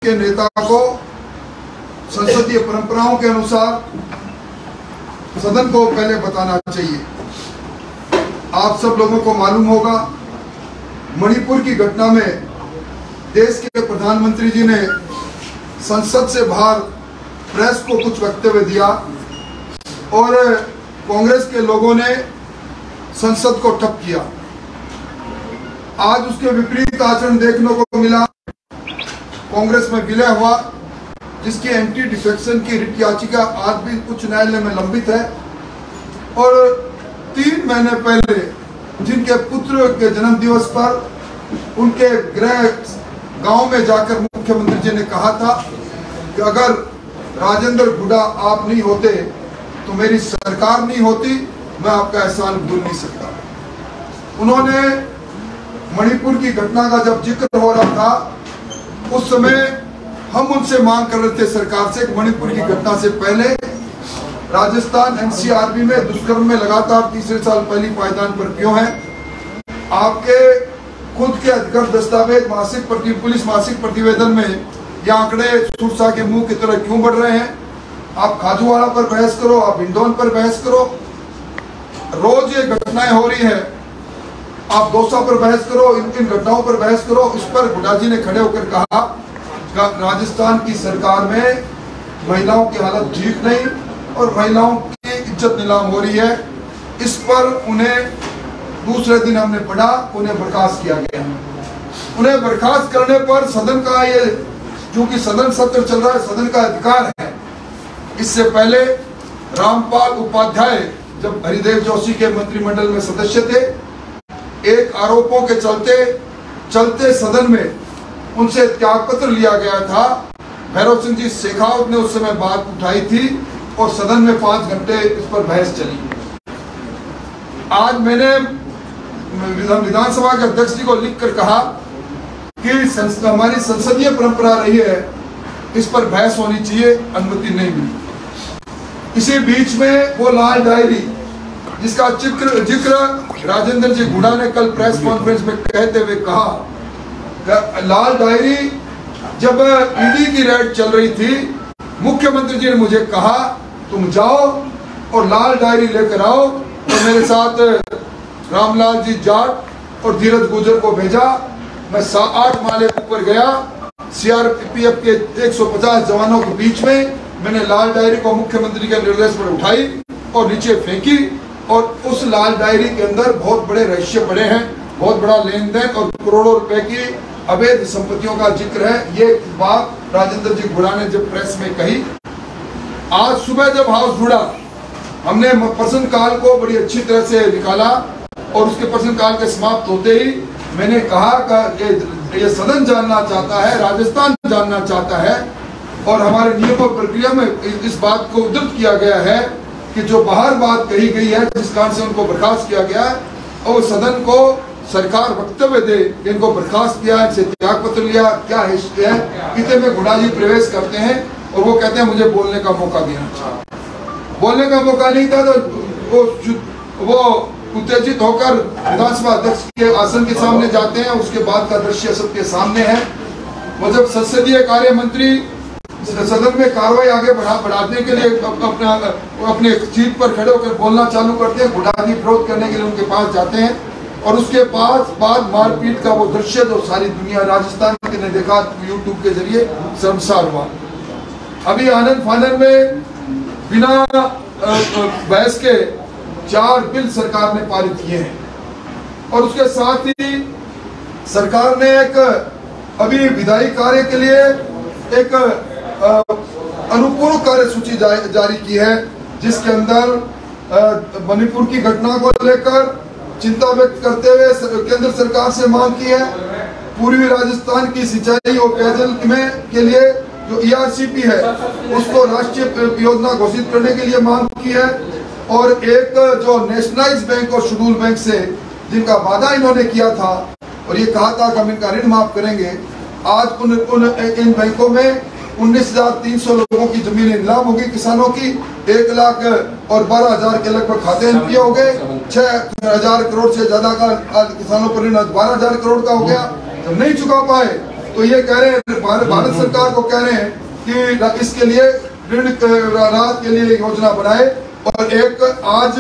के नेता को संसदीय परंपराओं के अनुसार सदन को पहले बताना चाहिए। आप सब लोगों को मालूम होगा, मणिपुर की घटना में देश के प्रधानमंत्री जी ने संसद से बाहर प्रेस को कुछ वक्तव्य दिया और कांग्रेस के लोगों ने संसद को ठप किया। आज उसके विपरीत आचरण देखने को मिला। कांग्रेस में विलय हुआ, जिसकी एंटी डिफेक्शन की रिट याचिका आज भी उच्च न्यायालय में लंबित है। और 3 महीने पहले जिनके पुत्र के जन्म दिवस पर उनके गृह गांव में जाकर मुख्यमंत्री जी ने कहा था कि अगर राजेंद्र हुड्डा आप नहीं होते तो मेरी सरकार नहीं होती, मैं आपका एहसान भूल नहीं सकता। उन्होंने मणिपुर की घटना का जब जिक्र हो रहा था, उस समय हम उनसे मांग कर रहे थे सरकार से कि मणिपुर की घटना से पहले राजस्थान एनसीआरबी में दुष्कर्म में लगातार तीसरे साल पहली पायदान पर क्यों है? आपके खुद के अधिकृत दस्तावेज पुलिस मासिक प्रतिवेदन में ये आंकड़े सुरसा के मुंह की तरह क्यों बढ़ रहे हैं? आप खाजूवाड़ा पर बहस करो, आप हिंडौन पर बहस करो, रोज ये घटनाएं हो रही है। आप दौसा पर बहस करो, इन घटनाओं पर बहस करो। इस पर हुड्डा जी ने खड़े होकर कहा राजस्थान की सरकार में महिलाओं की हालत ठीक नहीं और महिलाओं की इज्जत नीलाम हो रही है। इस पर उन्हें दूसरे दिन हमने पढ़ा, उन्हें बर्खास्त किया गया। उन्हें बर्खास्त करने पर सदन का ये, चूंकि सदन सत्र चल रहा है, सदन का अधिकार है। इससे पहले रामपाल उपाध्याय जब हरिदेव जोशी के मंत्रिमंडल में सदस्य थे, एक आरोपों के चलते सदन में उनसे त्यागपत्र लिया गया था। भैरव सिंह जी शेखावत ने उस समय बात उठाई थी और सदन में 5 घंटे इस पर बहस चली। आज मैंने विधानसभा के अध्यक्ष जी को लिखकर कहा कि हमारी संसदीय परंपरा रही है, इस पर बहस होनी चाहिए, अनुमति नहीं मिली। इसी बीच में वो लाल डायरी जिसका जिक्र राजेंद्र जी हुड्डा ने कल प्रेस कॉन्फ्रेंस में कहते हुए कहा, लाल डायरी जब ईडी की रेड चल रही थी, मुख्यमंत्री जी ने मुझे कहा तुम जाओ और लाल डायरी लेकर आओ। तो मेरे साथ रामलाल जी जाट और धीरज गुजर को भेजा। मैं 8 माले ऊपर गया, सीआरपीएफ के 150 जवानों के बीच में मैंने लाल डायरी को मुख्यमंत्री के निर्देश पर उठाई और नीचे फेंकी। और उस लाल डायरी के अंदर बहुत बड़े रहस्य पड़े हैं, बहुत बड़ा लेन देन और करोड़ों रुपए की अवैध संपत्तियों का जिक्र है। ये बात राजेंद्र जी हुड्डा ने जब प्रेस में कही। आज सुबह जब हाउस जुड़ा, हमने प्रश्नकाल को बड़ी अच्छी तरह से निकाला और उसके प्रश्नकाल के समाप्त होते ही मैंने कहा कि ये सदन जानना चाहता है, राजस्थान जानना चाहता है और हमारे नियम और प्रक्रिया में इस बात को उद्धृत किया गया है कि जो बाहर बात कही गई है, जिस कारण से उनको बर्खास्त किया गया है, और सदन को सरकार वक्तव्य दे कि इनको बर्खास्त किया, इनसे त्यागपत्र लिया, क्या हिस्ट्री है। इतने में हुड्डा जी प्रवेश करते हैं और वो कहते हैं मुझे बोलने का मौका देना चाहिए। बोलने का मौका नहीं था तो वो उत्तेजित होकर विधानसभा अध्यक्ष के आसन के सामने जाते हैं। उसके बाद का दृश्य सबके सामने है। वो जब संसदीय कार्य मंत्री सदन में कार्रवाई आगे बढ़ाने के लिए अपने सीट पर खड़े होकर बोलना चालू करते हैं, हुड्डा जी विरोध करने के लिए उनके पास जाते हैं और उसके बाद मारपीट का वो दृश्य जो सारी दुनिया राजस्थान के ने देखा यूट्यूब के जरिए शर्मसार हुआ। अभी आनंद फानन में बिना बहस के 4 बिल सरकार ने पारित किए हैं और उसके साथ ही सरकार ने एक अभी विधायी कार्य के लिए एक अनुपूरक कार्य सूची जारी की है, जिसके अंदर मणिपुर की घटना को लेकर चिंता व्यक्त करते हुए केंद्र सरकार से मांग की है पूर्वी राजस्थान की सिंचाई और पेयजल में के लिए जो ERCP है उसको राष्ट्रीय योजना घोषित करने के लिए मांग की है। और एक जो नेशनलाइज बैंक और शेड्यूल बैंक से जिनका वादा इन्होंने किया था और ये कहा था कि हम इनका ऋण माफ करेंगे, आज इन बैंकों में 19,300 लोगों की जमीनें नीलाम होगी, किसानों की 1,12,000 के लगभग खाते एनपीए हो गए, 6,000 करोड़ से ज्यादा का किसानों पर ऋण 12,000 करोड़ का हो गया। जब नहीं चुका पाए तो ये कह रहे हैं भारत सरकार को कह रहे हैं कि इसके लिए ऋण राहत के लिए योजना बनाए, और आज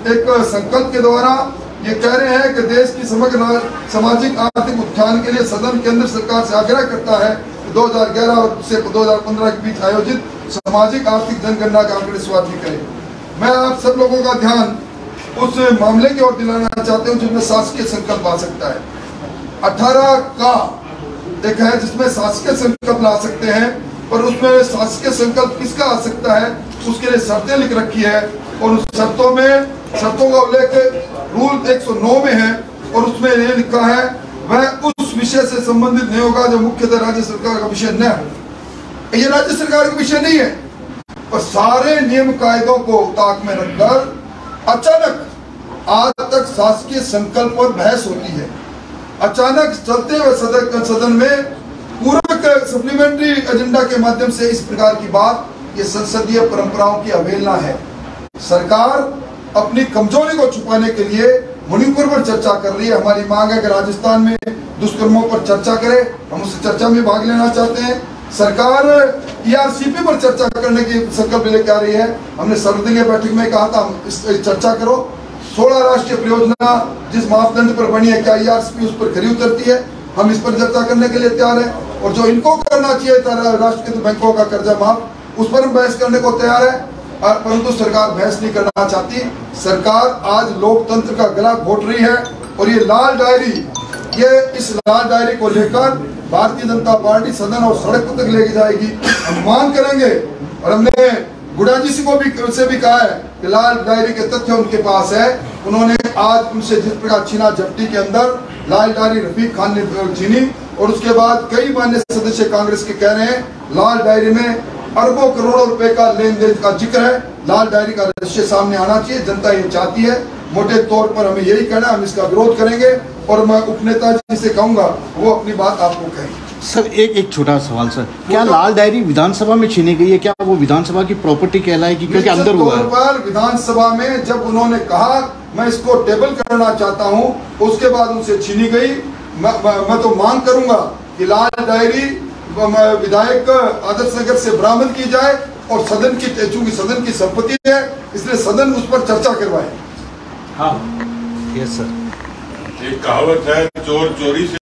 एक संकल्प के द्वारा ये कह रहे हैं कि देश की समग्र सामाजिक आर्थिक उत्थान के लिए सदन केंद्र सरकार से आग्रह करता है कि 2011 से 2015 के बीच आयोजित सामाजिक आर्थिक जनगणना का आंकड़े स्वाधीन करें। मैं आप सब लोगों का ध्यान उस मामले की ओर दिलाना चाहते हूँ जिसमें शासकीय संकल्प आ सकता है। 18 का एक है जिसमें शासकीय संकल्प ला सकते हैं, पर उसमें शासकीय संकल्प किसका आ सकता है उसके लिए शर्तें लिख रखी है, और उस शर्तों का उल्लेख रूल 109 में है, और उसमें ये लिखा है वह उस विषय से संबंधित नहीं होगा जो मुख्यतः राज्य सरकार का विषय न है। ये राज्य सरकार का विषय नहीं है, और सारे नियम कायदों को ताक में रखकर अचानक आज तक शासकीय संकल्प पर बहस होती है। अचानक चलते हुए सदन में पूरक सप्लीमेंट्री एजेंडा के माध्यम से इस प्रकार की बात, ये संसदीय परंपराओं की अवहेलना है। सरकार अपनी कमजोरी को छुपाने के लिए मणिपुर पर चर्चा कर रही है। हमारी मांग है कि राजस्थान में दुष्कर्मों पर चर्चा करे, हम उस चर्चा में भाग लेना चाहते हैं। सरकार ERCP पर चर्चा करने की संकल्प लेकर आ रही है। हमने सर्वदलीय बैठक में कहा था इस चर्चा करो। 16 राष्ट्रीय परियोजना जिस मापदंड पर बनी है, क्या ERCP उस पर खरी उतरती है? हम इस पर चर्चा करने के लिए तैयार हैं। और जो इनको करना चाहिए था राष्ट्रीय बैंकों का कर्जा माफ, उस पर हम बहस करने को तैयार है, परंतु सरकार बहस नहीं करना चाहती। सरकार आज लोकतंत्र का गला घोट रही है, और ये लाल डायरी, इस लाल डायरी को लेकर भारतीय जनता पार्टी सदन और सड़क तक लेके जाएगी। हम मांग करेंगे, और हमने गुड़ा जी से भी कहा है कि लाल डायरी के तथ्य उनके पास है। उन्होंने आज उनसे जिस प्रकार छीना झपटी के अंदर लाल डायरी रफीक खान ने छीनी, और उसके बाद कई मान्य सदस्य कांग्रेस के कह रहे हैं लाल डायरी में अरबों करोड़ों रुपए का लेन देन का जिक्र है। लाल डायरी का दृश्य सामने आना चाहिए। जनता ये चाहती है। मोटे तौर पर हमें यही कहना, हम इसका विरोध करेंगे, और मैं उपनेता जी से कहूंगा वो अपनी बात आपको कहेंगे। सर एक छोटा सवाल सर, क्या लाल डायरी विधानसभा में छीनी गई है? क्या वो विधानसभा की प्रॉपर्टी कहलाएगी? क्योंकि अंदर हुआ है। पर विधानसभा में जब उन्होंने कहा मैं इसको टेबल करना चाहता हूं, उसके बाद उनसे छीनी गई। मैं तो मांग करूंगा कि लाल डायरी विधायक आदर्श नगर से बरामद की जाए, और सदन की, चूंकि सदन की संपत्ति है इसलिए सदन उस पर चर्चा करवाए। हाँ, यस सर। एक कहावत है, चोर चोरी से